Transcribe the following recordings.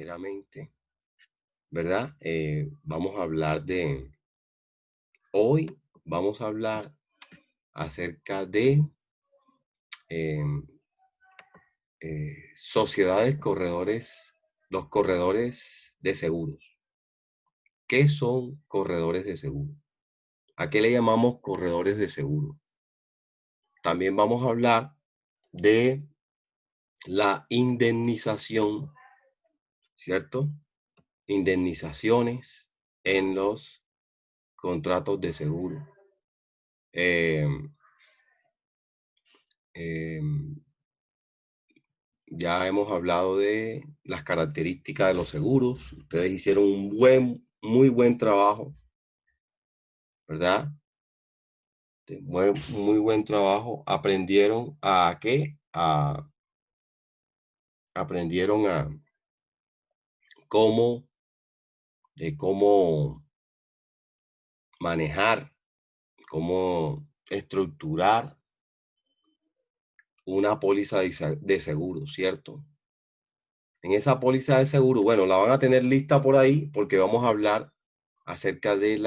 primeramente, ¿verdad? Hoy vamos a hablar acerca de em, sociedades corredores, los corredores de seguros. ¿Qué son corredores de seguro? ¿A qué le llamamos corredores de seguro? También vamos a hablar de la indemnización, ¿cierto? Indemnizaciones en los contratos de seguro. Em, em, ya hemos hablado de las características de los seguros. Ustedes hicieron muy buen trabajo, ¿verdad? Muy buen trabajo. Aprendieron a qué? Aprendieron a cómo, cómo manejar, cómo estructurar una póliza de seguro, ¿cierto? En esa póliza de seguro, bueno, la van a tener lista por ahí porque vamos a hablar acerca de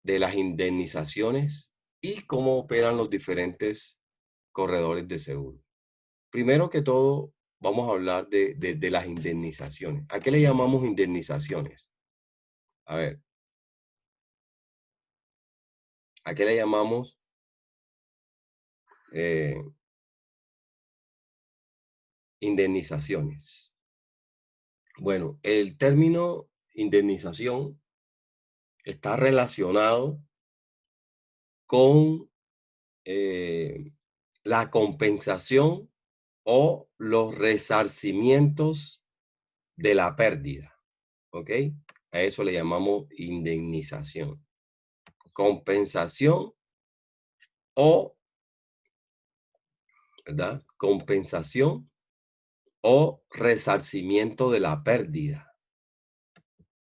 de las indemnizaciones y cómo operan los diferentes corredores de seguro. Primero que todo, vamos a hablar de las indemnizaciones. ¿A qué le llamamos indemnizaciones? A ver, ¿a qué le llamamos eh, indemnizaciones? Bueno, el término indemnización está relacionado con la compensación o los resarcimientos de la pérdida, ¿ok? A eso le llamamos indemnización. Compensación o, ¿verdad? Compensación o resarcimiento de la pérdida,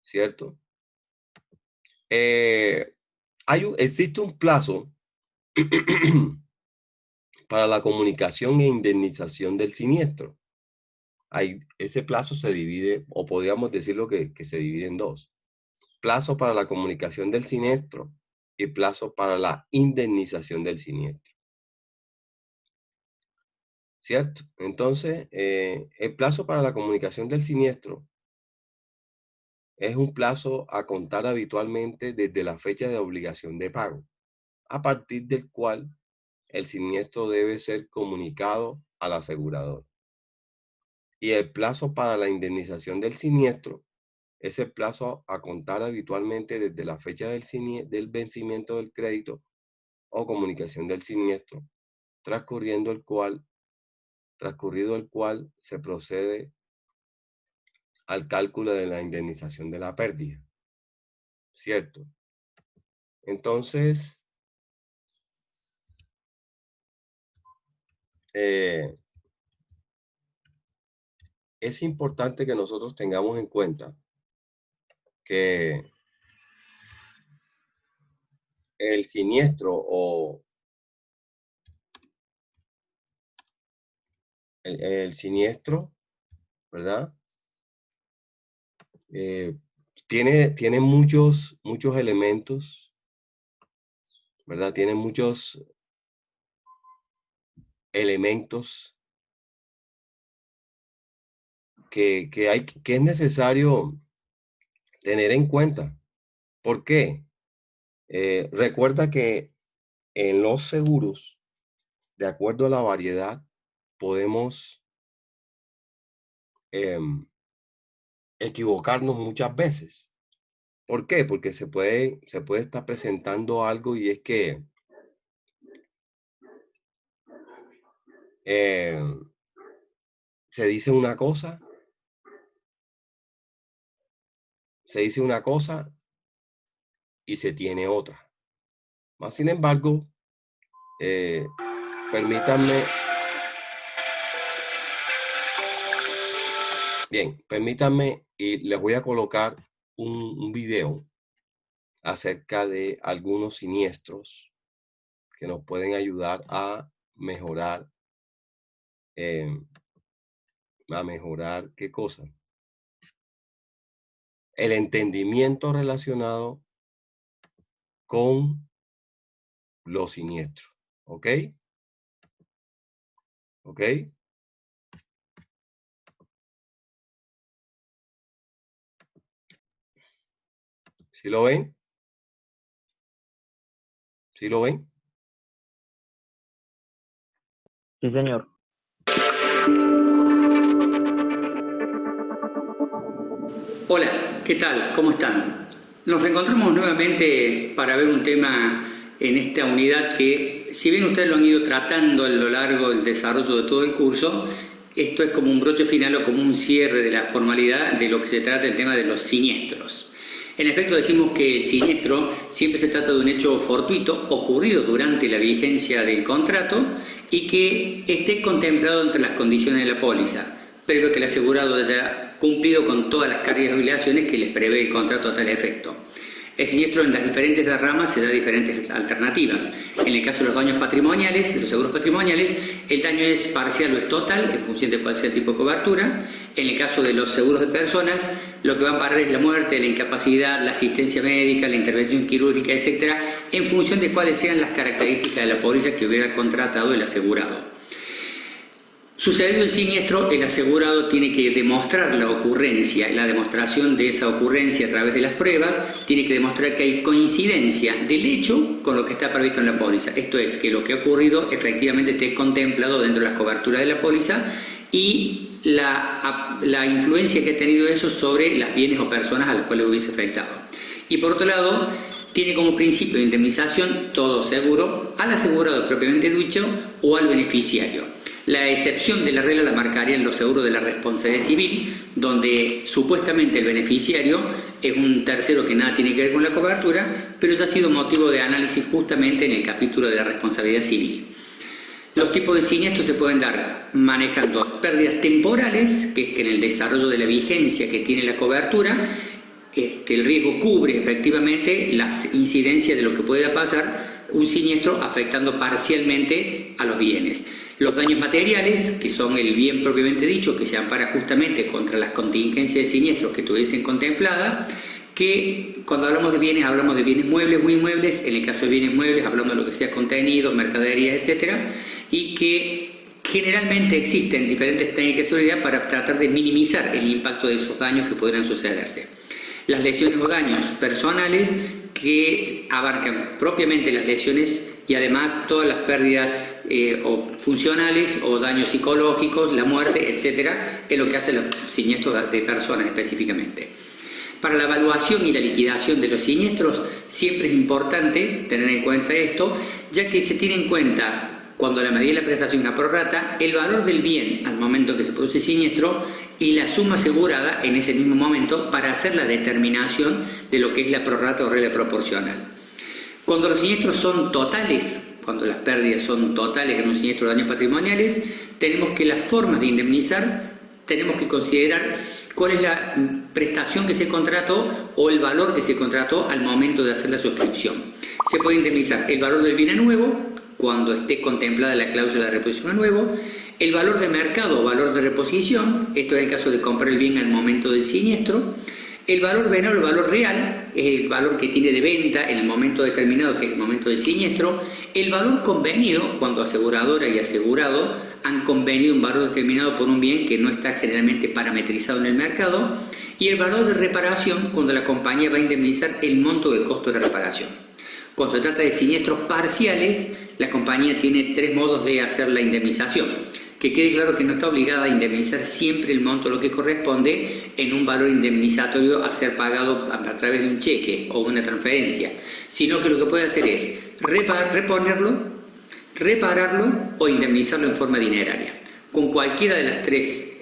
¿cierto? Existe un plazo para la comunicación e indemnización del siniestro. Ese plazo se divide, o podríamos decirlo que se divide en dos. Plazo para la comunicación del siniestro y plazo para la indemnización del siniestro. ¿Cierto? Entonces, el plazo para la comunicación del siniestro es un plazo a contar habitualmente desde la fecha de obligación de pago, a partir del cual el siniestro debe ser comunicado al asegurador. Y el plazo para la indemnización del siniestro es el plazo a contar habitualmente desde la fecha del vencimiento del crédito o comunicación del siniestro, transcurrido el cual se procede al cálculo de la indemnización de la pérdida. ¿Cierto? Entonces, es importante que nosotros tengamos en cuenta que el siniestro o el siniestro, ¿verdad? Tiene muchos elementos, ¿verdad? Tiene muchos elementos que es necesario tener en cuenta. ¿Por qué? Recuerda que en los seguros, de acuerdo a la variedad, podemos equivocarnos muchas veces. ¿Por qué? Porque se puede estar presentando algo y es que eh, se dice una cosa, se dice una cosa y se tiene otra. Más sin embargo, eh, permítanme, permítanme y les voy a colocar un video acerca de algunos siniestros que nos pueden ayudar a mejorar, a mejorar, ¿qué cosa? El entendimiento relacionado con los siniestros, ¿ok? ¿Ok? ¿Sí lo ven? ¿Sí lo ven? Sí, señor. Hola, ¿qué tal? ¿Cómo están? Nos reencontramos nuevamente para ver un tema en esta unidad que, si bien ustedes lo han ido tratando a lo largo del desarrollo de todo el curso, esto es como un broche final o como un cierre de la formalidad de lo que se trata el tema de los siniestros. En efecto, decimos que el siniestro siempre se trata de un hecho fortuito ocurrido durante la vigencia del contrato y que esté contemplado entre las condiciones de la póliza, previo que el asegurado haya cumplido con todas las cargas y obligaciones que les prevé el contrato a tal efecto. El siniestro en las diferentes ramas se da diferentes alternativas. En el caso de los daños patrimoniales, de los seguros patrimoniales, el daño es parcial o es total, en función de cuál sea el tipo de cobertura. En el caso de los seguros de personas, lo que va a parar es la muerte, la incapacidad, la asistencia médica, la intervención quirúrgica, etc., en función de cuáles sean las características de la póliza que hubiera contratado el asegurado. Sucedido el siniestro, el asegurado tiene que demostrar la ocurrencia. La demostración de esa ocurrencia a través de las pruebas tiene que demostrar que hay coincidencia del hecho con lo que está previsto en la póliza. Esto es, que lo que ha ocurrido efectivamente esté contemplado dentro de las coberturas de la póliza y la influencia que ha tenido eso sobre las bienes o personas a las cuales hubiese afectado. Y por otro lado, tiene como principio de indemnización todo seguro al asegurado propiamente dicho o al beneficiario. La excepción de la regla la marcarían los seguros de la responsabilidad civil, donde supuestamente el beneficiario es un tercero que nada tiene que ver con la cobertura, pero eso ha sido motivo de análisis justamente en el capítulo de la responsabilidad civil. Los tipos de siniestros se pueden dar manejando pérdidas temporales, que es que en el desarrollo de la vigencia que tiene la cobertura, el riesgo cubre efectivamente las incidencias de lo que pueda pasar un siniestro afectando parcialmente a los bienes. Los daños materiales, que son el bien propiamente dicho, que se ampara justamente contra las contingencias de siniestros que tuviesen contemplada, que cuando hablamos de bienes muebles o inmuebles. En el caso de bienes muebles hablamos de lo que sea contenido, mercadería, etcétera, y que generalmente existen diferentes técnicas de seguridad para tratar de minimizar el impacto de esos daños que podrían sucederse. Las lesiones o daños personales, que abarcan propiamente las lesiones y además todas las pérdidas o funcionales o daños psicológicos, la muerte, etcétera, es lo que hacen los siniestros de personas específicamente. Para la evaluación y la liquidación de los siniestros siempre es importante tener en cuenta esto, ya que se tiene en cuenta, cuando la medida de la prestación es una prorrata, el valor del bien al momento que se produce siniestro y la suma asegurada en ese mismo momento para hacer la determinación de lo que es la prorrata o regla proporcional. Cuando los siniestros son totales, cuando las pérdidas son totales en un siniestro de daños patrimoniales, tenemos que las formas de indemnizar, tenemos que considerar cuál es la prestación que se contrató o el valor que se contrató al momento de hacer la suscripción. Se puede indemnizar el valor del bien a nuevo, cuando esté contemplada la cláusula de reposición a nuevo, el valor de mercado o valor de reposición, esto es el caso de comprar el bien al momento del siniestro, el valor venal o el valor real, es el valor que tiene de venta en el momento determinado, que es el momento del siniestro, el valor convenido, cuando aseguradora y asegurado han convenido un valor determinado por un bien que no está generalmente parametrizado en el mercado, y el valor de reparación, cuando la compañía va a indemnizar el monto del costo de reparación. Cuando se trata de siniestros parciales, la compañía tiene tres modos de hacer la indemnización. Que quede claro que no está obligada a indemnizar siempre el monto lo que corresponde en un valor indemnizatorio a ser pagado a través de un cheque o una transferencia, sino que lo que puede hacer es reponerlo, repararlo o indemnizarlo en forma dineraria. Con cualquiera de las tres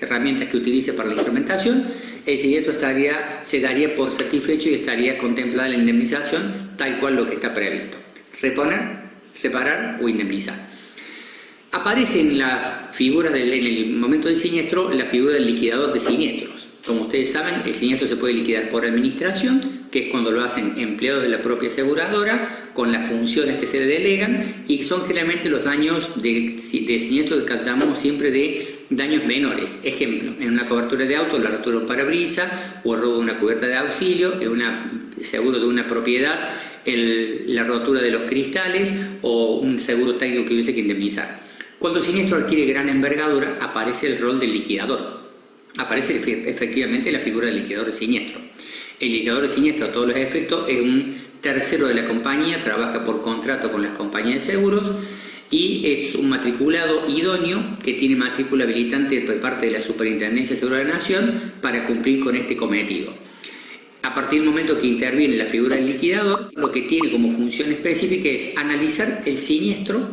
herramientas que utilice para la instrumentación, el siniestro se daría por satisfecho y estaría contemplada la indemnización tal cual lo que está previsto. Reponer, reparar o indemnizar. Aparece en la figura en el momento del siniestro la figura del liquidador de siniestros. Como ustedes saben, el siniestro se puede liquidar por administración, que es cuando lo hacen empleados de la propia aseguradora, con las funciones que se le delegan, y son generalmente los daños de siniestro que llamamos siempre de daños menores. Ejemplo, en una cobertura de auto, la rotura de un parabrisas o el robo de una cubierta de auxilio, en un seguro de una propiedad, la rotura de los cristales o un seguro técnico que hubiese que indemnizar. Cuando el siniestro adquiere gran envergadura, aparece el rol del liquidador. Aparece efectivamente la figura del liquidador de siniestro. El liquidador de siniestro, a todos los efectos, es un tercero de la compañía, trabaja por contrato con las compañías de seguros y es un matriculado idóneo que tiene matrícula habilitante por parte de la Superintendencia de Seguros de la Nación para cumplir con este cometido. A partir del momento que interviene la figura del liquidador, lo que tiene como función específica es analizar el siniestro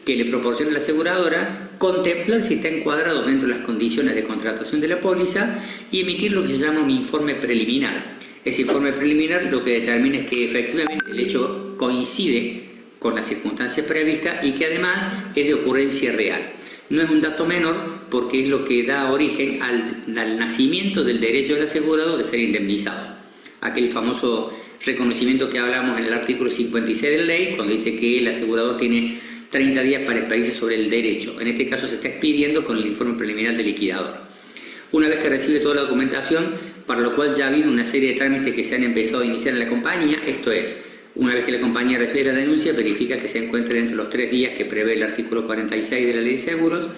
que le proporciona la aseguradora, contemplar si está encuadrado dentro de las condiciones de contratación de la póliza y emitir lo que se llama un informe preliminar. Ese informe preliminar lo que determina es que efectivamente el hecho coincide con las circunstancias previstas y que además es de ocurrencia real. No es un dato menor porque es lo que da origen al nacimiento del derecho del asegurado de ser indemnizado. Aquel famoso reconocimiento que hablamos en el artículo 56 de la ley, cuando dice que el asegurador tiene 30 días para expedirse sobre el derecho. En este caso se está expidiendo con el informe preliminar del liquidador. Una vez que recibe toda la documentación, para lo cual ya ha habido una serie de trámites que se han empezado a iniciar en la compañía, esto es, una vez que la compañía recibe la denuncia, verifica que se encuentre dentro de los 3 días que prevé el artículo 46 de la Ley de Seguros.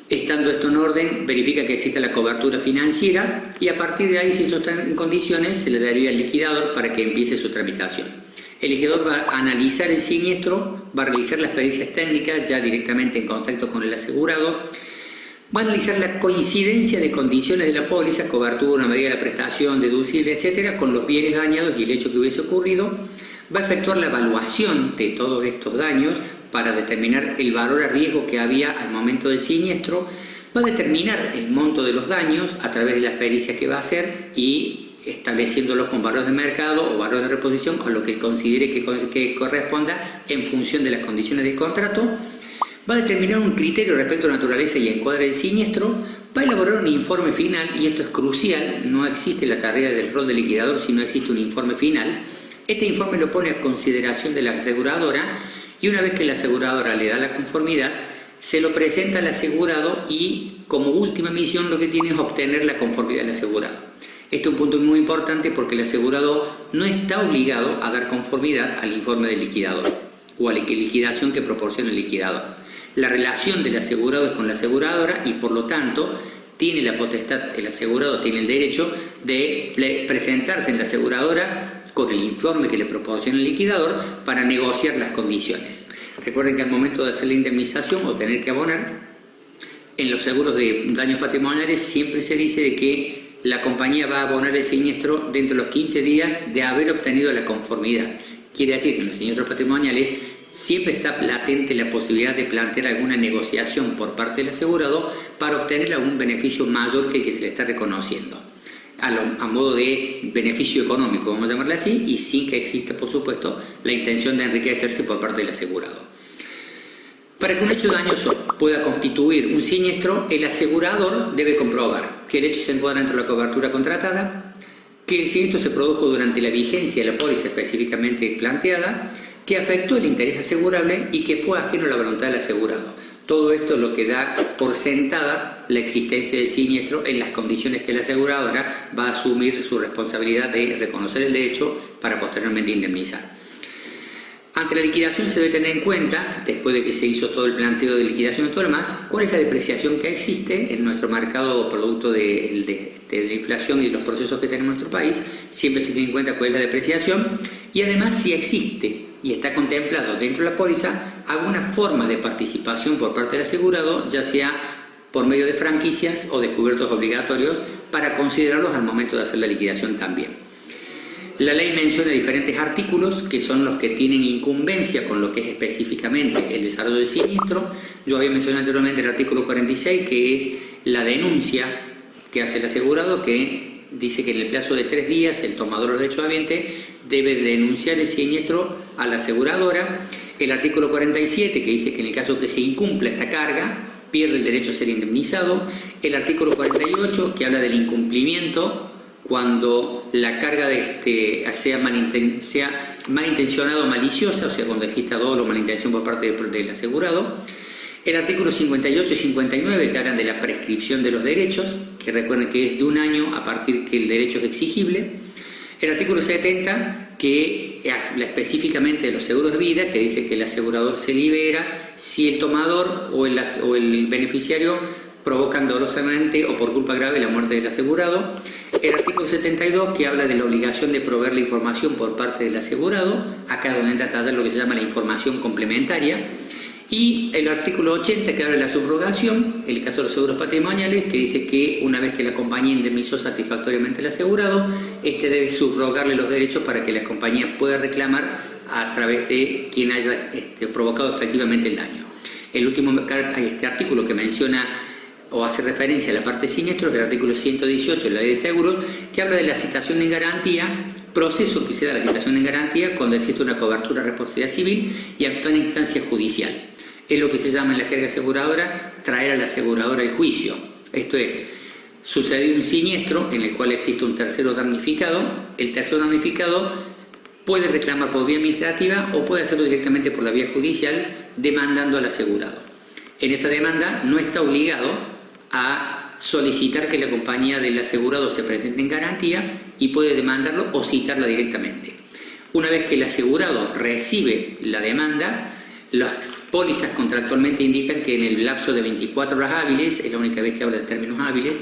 Estando esto en orden, verifica que existe la cobertura financiera y a partir de ahí, si eso está en condiciones, se le daría al liquidador para que empiece su tramitación. El liquidador va a analizar el siniestro, va a realizar las pericias técnicas ya directamente en contacto con el asegurado, va a analizar la coincidencia de condiciones de la póliza, cobertura, medida de la prestación, deducible, etcétera, con los bienes dañados y el hecho que hubiese ocurrido, va a efectuar la evaluación de todos estos daños para determinar el valor a riesgo que había al momento del siniestro, va a determinar el monto de los daños a través de las pericias que va a hacer y estableciéndolos con valores de mercado o valores de reposición o lo que considere que corresponda en función de las condiciones del contrato. Va a determinar un criterio respecto a la naturaleza y encuadre del siniestro, va a elaborar un informe final, y esto es crucial, no existe la tarea del rol del liquidador si no existe un informe final. Este informe lo pone a consideración de la aseguradora y una vez que la aseguradora le da la conformidad, se lo presenta al asegurado y como última misión lo que tiene es obtener la conformidad del asegurado. Este es un punto muy importante porque el asegurado no está obligado a dar conformidad al informe del liquidador o a la liquidación que proporciona el liquidador. La relación del asegurado es con la aseguradora y por lo tanto tiene la potestad, el asegurado tiene el derecho de presentarse en la aseguradora con el informe que le proporciona el liquidador para negociar las condiciones. Recuerden que al momento de hacer la indemnización o tener que abonar, en los seguros de daños patrimoniales siempre se dice de que la compañía va a abonar el siniestro dentro de los 15 días de haber obtenido la conformidad. Quiere decir que en los siniestros patrimoniales siempre está latente la posibilidad de plantear alguna negociación por parte del asegurado para obtener algún beneficio mayor que el que se le está reconociendo, a modo de beneficio económico, vamos a llamarle así, y sin que exista, por supuesto, la intención de enriquecerse por parte del asegurado. Para que un hecho dañoso pueda constituir un siniestro, el asegurador debe comprobar que el hecho se encuadra dentro de la cobertura contratada, que el siniestro se produjo durante la vigencia de la póliza específicamente planteada, que afectó el interés asegurable y que fue ajeno a la voluntad del asegurado. Todo esto es lo que da por sentada la existencia del siniestro en las condiciones que la aseguradora va a asumir su responsabilidad de reconocer el derecho para posteriormente indemnizar. Ante la liquidación se debe tener en cuenta, después de que se hizo todo el planteo de liquidación y todo lo demás, cuál es la depreciación que existe en nuestro mercado producto de la inflación y de los procesos que tenemos en nuestro país. Siempre se tiene en cuenta cuál es la depreciación y además si existe y está contemplado dentro de la póliza alguna forma de participación por parte del asegurado, ya sea por medio de franquicias o descubiertos obligatorios, para considerarlos al momento de hacer la liquidación también. La ley menciona diferentes artículos que son los que tienen incumbencia con lo que es específicamente el desarrollo del siniestro. Yo había mencionado anteriormente el artículo 46, que es la denuncia que hace el asegurado, que dice que en el plazo de 3 días el tomador o derechohabiente debe denunciar el siniestro a la aseguradora. El artículo 47, que dice que en el caso que se incumpla esta carga, pierde el derecho a ser indemnizado. El artículo 48, que habla del incumplimiento cuando la carga sea malintencionada o maliciosa, o sea, cuando exista dolo o malintención por parte del asegurado. El artículo 58 y 59 que hablan de la prescripción de los derechos, que recuerden que es de 1 año a partir que el derecho es exigible. El artículo 70 que habla específicamente de los seguros de vida, que dice que el asegurador se libera si el tomador o el beneficiario provocan dolosamente o por culpa grave la muerte del asegurado. El artículo 72 que habla de la obligación de proveer la información por parte del asegurado, acá donde entra a tratar lo que se llama la información complementaria. Y el artículo 80 que habla de la subrogación, en el caso de los seguros patrimoniales, que dice que una vez que la compañía indemnizó satisfactoriamente al asegurado, este debe subrogarle los derechos para que la compañía pueda reclamar a través de quien haya provocado efectivamente el daño. El último artículo que menciona o hace referencia a la parte de siniestros, el artículo 118 de la Ley de Seguros, que habla de la citación en garantía, proceso que se da la citación en garantía cuando existe una cobertura de responsabilidad civil y actúa en instancia judicial. Es lo que se llama en la jerga aseguradora traer a la aseguradora al juicio. Esto es, sucedió un siniestro en el cual existe un tercero damnificado, el tercero damnificado puede reclamar por vía administrativa o puede hacerlo directamente por la vía judicial demandando al asegurado. En esa demanda no está obligado a solicitar que la compañía del asegurado se presente en garantía y puede demandarlo o citarla directamente. Una vez que el asegurado recibe la demanda, las pólizas contractualmente indican que en el lapso de 24 horas hábiles, es la única vez que habla de términos hábiles,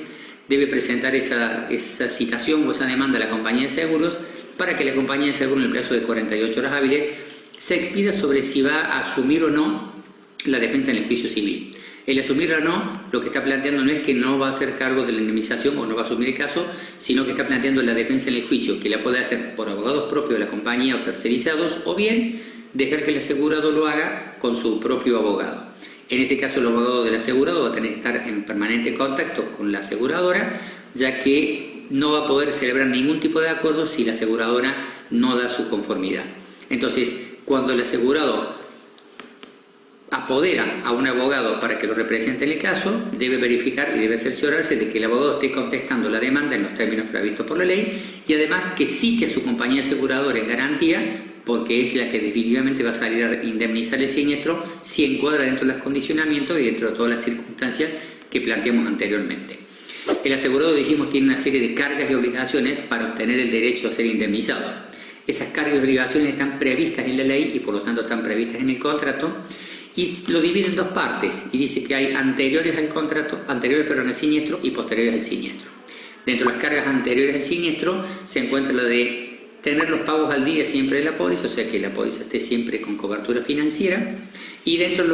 debe presentar esa citación o esa demanda a la compañía de seguros para que la compañía de seguros en el plazo de 48 horas hábiles se expida sobre si va a asumir o no la defensa en el juicio civil. El asumirla o no, lo que está planteando no es que no va a hacer cargo de la indemnización o no va a asumir el caso, sino que está planteando la defensa en el juicio, que la puede hacer por abogados propios de la compañía o tercerizados, o bien dejar que el asegurado lo haga con su propio abogado. En ese caso, el abogado del asegurado va a tener que estar en permanente contacto con la aseguradora, ya que no va a poder celebrar ningún tipo de acuerdo si la aseguradora no da su conformidad. Entonces, cuando el asegurado apodera a un abogado para que lo represente en el caso, debe verificar y debe cerciorarse de que el abogado esté contestando la demanda en los términos previstos por la ley y además que cite a su compañía aseguradora en garantía, porque es la que definitivamente va a salir a indemnizar el siniestro si encuadra dentro de los condicionamientos y dentro de todas las circunstancias que planteamos anteriormente. El asegurado, dijimos, tiene una serie de cargas y obligaciones para obtener el derecho a ser indemnizado. Esas cargas y obligaciones están previstas en la ley y por lo tanto están previstas en el contrato. Y lo divide en dos partes y dice que hay anteriores al contrato, al siniestro y posteriores al siniestro. Dentro de las cargas anteriores al siniestro se encuentra la de tener los pagos al día siempre de la póliza, o sea que la póliza esté siempre con cobertura financiera. Y dentro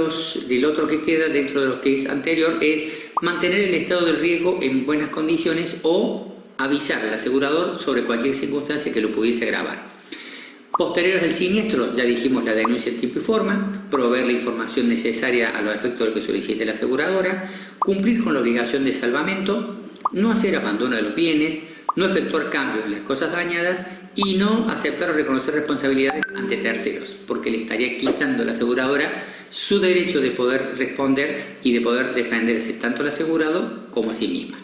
del otro que queda, dentro de lo que es anterior, es mantener el estado del riesgo en buenas condiciones o avisar al asegurador sobre cualquier circunstancia que lo pudiese agravar. Posteriores al siniestro, ya dijimos la denuncia en tiempo y forma, proveer la información necesaria a los efectos de lo que solicite la aseguradora, cumplir con la obligación de salvamento, no hacer abandono de los bienes, no efectuar cambios en las cosas dañadas y no aceptar o reconocer responsabilidades ante terceros, porque le estaría quitando a la aseguradora su derecho de poder responder y de poder defenderse tanto al asegurado como a sí misma.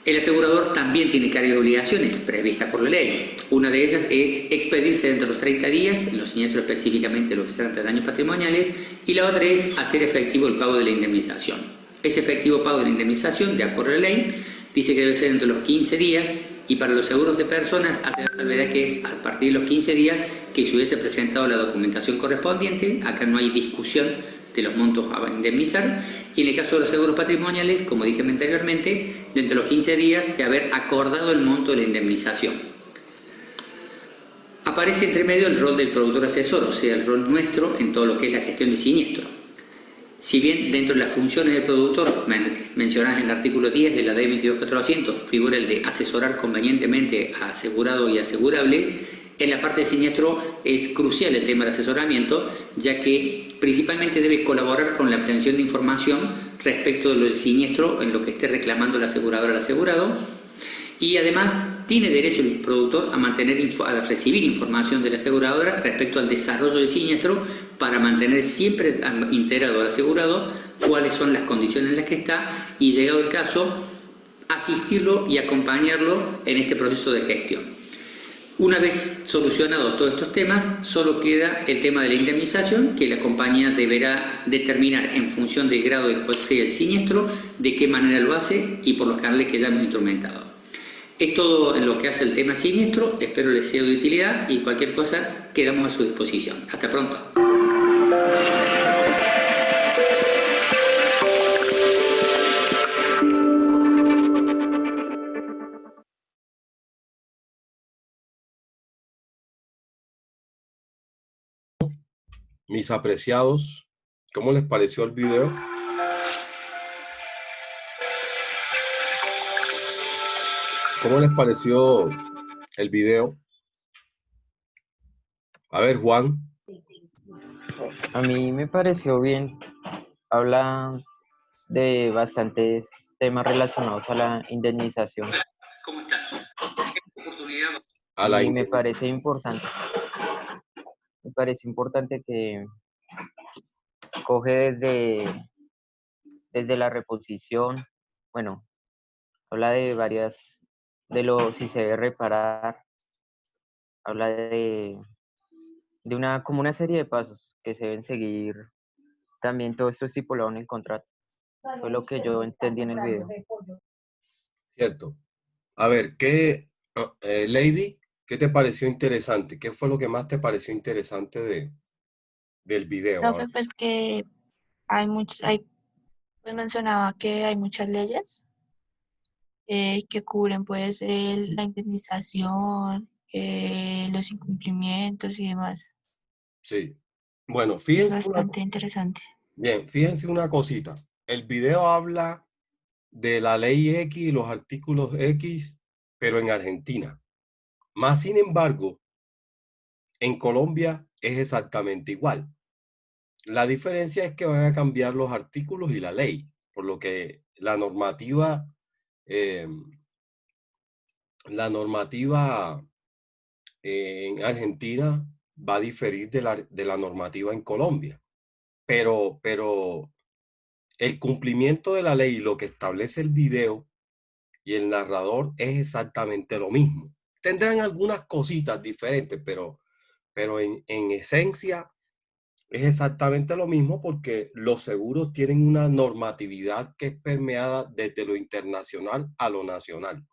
El asegurador también tiene cargas y obligaciones previstas por la ley. Una de ellas es expedirse dentro de los 30 días, en los siniestros específicamente los que se trata de daños patrimoniales, y la otra es hacer efectivo el pago de la indemnización. Ese efectivo pago de la indemnización, de acuerdo a la ley, dice que debe ser entre los 15 días y para los seguros de personas hace la salvedad que es a partir de los 15 días que se hubiese presentado la documentación correspondiente. Acá no hay discusión de los montos a indemnizar, y en el caso de los seguros patrimoniales, como dije anteriormente, dentro de los 15 días de haber acordado el monto de la indemnización. Aparece entre medio el rol del productor asesor, o sea, el rol nuestro en todo lo que es la gestión de siniestro. Si bien dentro de las funciones del productor, mencionadas en el artículo 10 de la Ley 22.400, figura el de asesorar convenientemente a asegurados y asegurables, en la parte de siniestro es crucial el tema del asesoramiento, ya que principalmente debe colaborar con la obtención de información respecto de lo del siniestro en lo que esté reclamando la aseguradora al asegurado, y además tiene derecho el productor a recibir información de la aseguradora respecto al desarrollo del siniestro para mantener siempre integrado al asegurado cuáles son las condiciones en las que está y, llegado el caso, asistirlo y acompañarlo en este proceso de gestión. Una vez solucionados todos estos temas, solo queda el tema de la indemnización, que la compañía deberá determinar en función del grado del cual sea el siniestro, de qué manera lo hace y por los canales que ya hemos instrumentado. Es todo en lo que hace el tema siniestro, espero les sea de utilidad y cualquier cosa quedamos a su disposición. Hasta pronto. Mis apreciados, ¿cómo les pareció el video? ¿Cómo les pareció el video? A ver, Juan. A mí me pareció bien. Habla de bastantes temas relacionados a la indemnización Hola, ¿cómo estás? Esta oportunidad. A la y me parece importante que coge desde la reposición, bueno, habla de varias, si se debe reparar, habla como una serie de pasos que se deben seguir. También todo esto estipulado en el contrato. Fue lo que yo entendí en el video. cierto. A ver, Lady, ¿qué te pareció interesante? ¿Qué fue lo que más te pareció interesante del video? No, A ver. pues que pues mencionaba que hay muchas leyes que cubren pues la indemnización, los incumplimientos y demás. Sí. Bueno, Es bastante interesante. fíjense una cosita. El video habla de la ley X y los artículos X, pero en Argentina. Más sin embargo, en Colombia es exactamente igual. La diferencia es que van a cambiar los artículos y la ley, por lo que eh, la normativa en Argentina va a diferir de la normativa en Colombia. Pero el cumplimiento de la ley y lo que establece el video y el narrador es exactamente lo mismo. Tendrán algunas cositas diferentes, pero en esencia es exactamente lo mismo porque los seguros tienen una normatividad que es permeada desde lo internacional a lo nacional.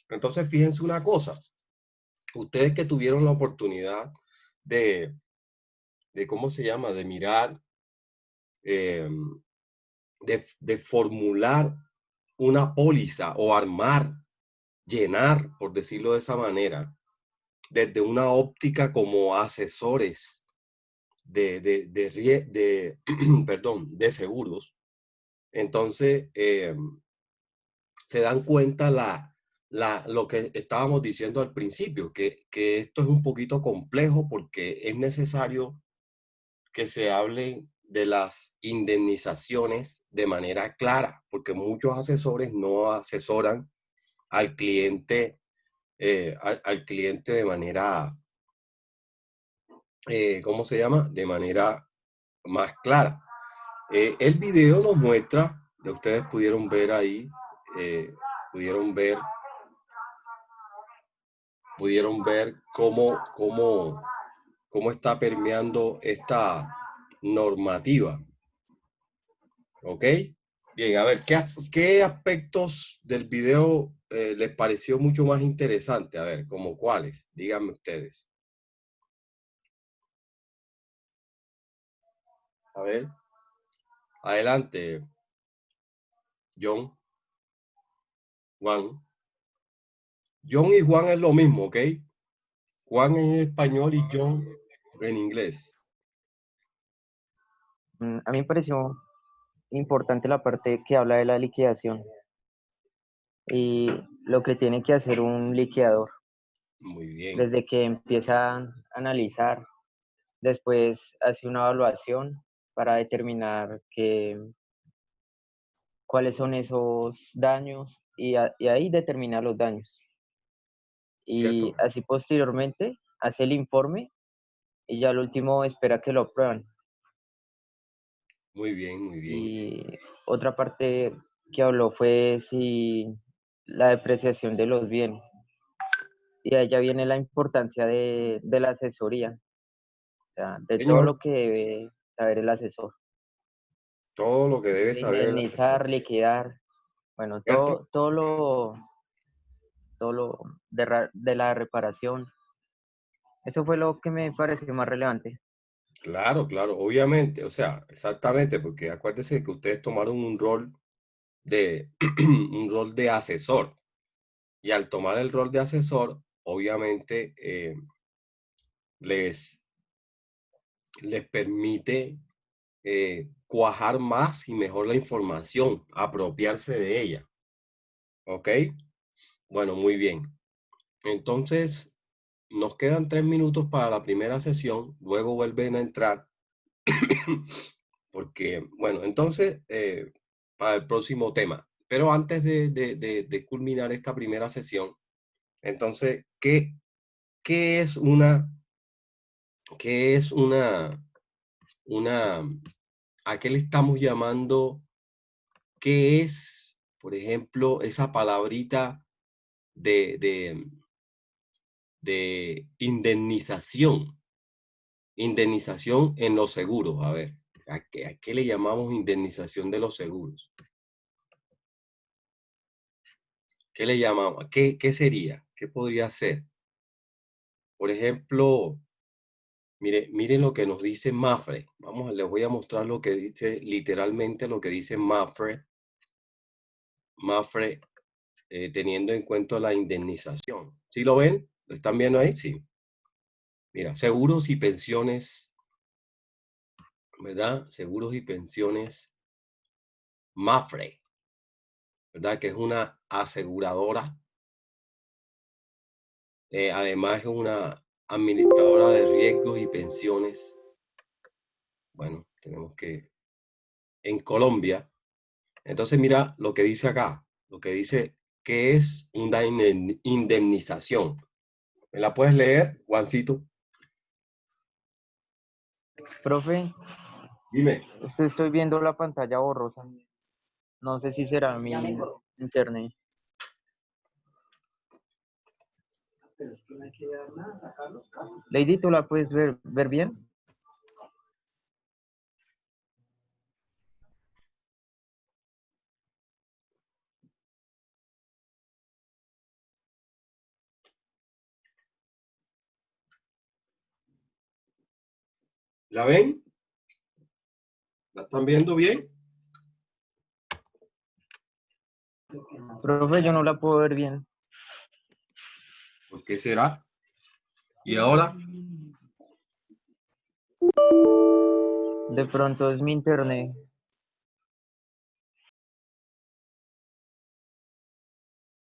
Entonces, fíjense una cosa, ustedes que tuvieron la oportunidad de, ¿cómo se llama? De mirar, eh, de formular una póliza o armar, llenar, por decirlo de esa manera, desde una óptica como asesores perdón, de seguros. Entonces, se dan cuenta lo que estábamos diciendo al principio, que esto es un poquito complejo porque es necesario que se hable de las indemnizaciones de manera clara, porque muchos asesores no asesoran al cliente, al cliente de manera, ¿cómo se llama? De manera más clara. El video nos muestra, ustedes pudieron ver ahí, eh, pudieron ver, pudieron ver cómo está permeando esta normativa. ¿Ok? Bien, a ver, ¿qué aspectos del video les pareció mucho más interesante? A ver, ¿como cuáles? Díganme ustedes. A ver, adelante, John, Juan. John y Juan es lo mismo, ¿ok? Juan en español y John en inglés. A mí me pareció importante la parte que habla de la liquidación y lo que tiene que hacer un liquidador Muy bien, desde que empieza a analizar, después hace una evaluación para determinar cuáles son esos daños y ahí determinar los daños. Y cierto. así posteriormente hace el informe y ya al último espera que lo aprueban. Muy bien, muy bien. Y otra parte que habló fue si la depreciación de los bienes y ahí ya viene la importancia de la asesoría, o sea, de todo Señor, lo que debe saber el asesor. todo lo que debe De saber el asesor, indemnizar, liquidar, bueno, ¿cierto? todo lo de la reparación. Eso fue lo que me pareció más relevante. Claro, claro, obviamente, o sea, exactamente, porque acuérdese que ustedes tomaron un rol de, un rol de asesor, y al tomar el rol de asesor, obviamente les, les permite cuajar más y mejor la información, apropiarse de ella, ¿ok? Bueno, muy bien. Entonces, nos quedan 3 minutos para la primera sesión, luego vuelven a entrar, porque, bueno, entonces, para el próximo tema. Pero antes de culminar esta primera sesión, entonces, qué es qué es a qué le estamos llamando? ¿Qué es, por ejemplo, esa palabrita de, de, de indemnización? Indemnización en los seguros. A ver, a qué le llamamos indemnización de los seguros? ¿Qué le llamamos? ¿Qué sería? ¿Qué podría ser? Por ejemplo, miren lo que nos dice Mafre. Vamos, les voy a mostrar lo que dice, literalmente lo que dice Mafre. Mafre, teniendo en cuenta la indemnización. ¿Sí lo ven? ¿Lo están viendo ahí? Sí. Mira, seguros y pensiones, ¿verdad? Seguros y pensiones Mafre, ¿verdad? Que es una aseguradora. Además es una administradora de riesgos y pensiones. Bueno, tenemos que en Colombia. Entonces mira lo que dice acá, lo que dice que es una indemnización. ¿Me la puedes leer, Juancito? Profe, Dime. estoy viendo la pantalla borrosa. No sé si será mi internet. Lady, ¿tú la puedes ver bien? ¿La ven? ¿La están viendo bien? Profe, yo no la puedo ver bien. ¿Por qué será? ¿Y ahora? De pronto es mi internet.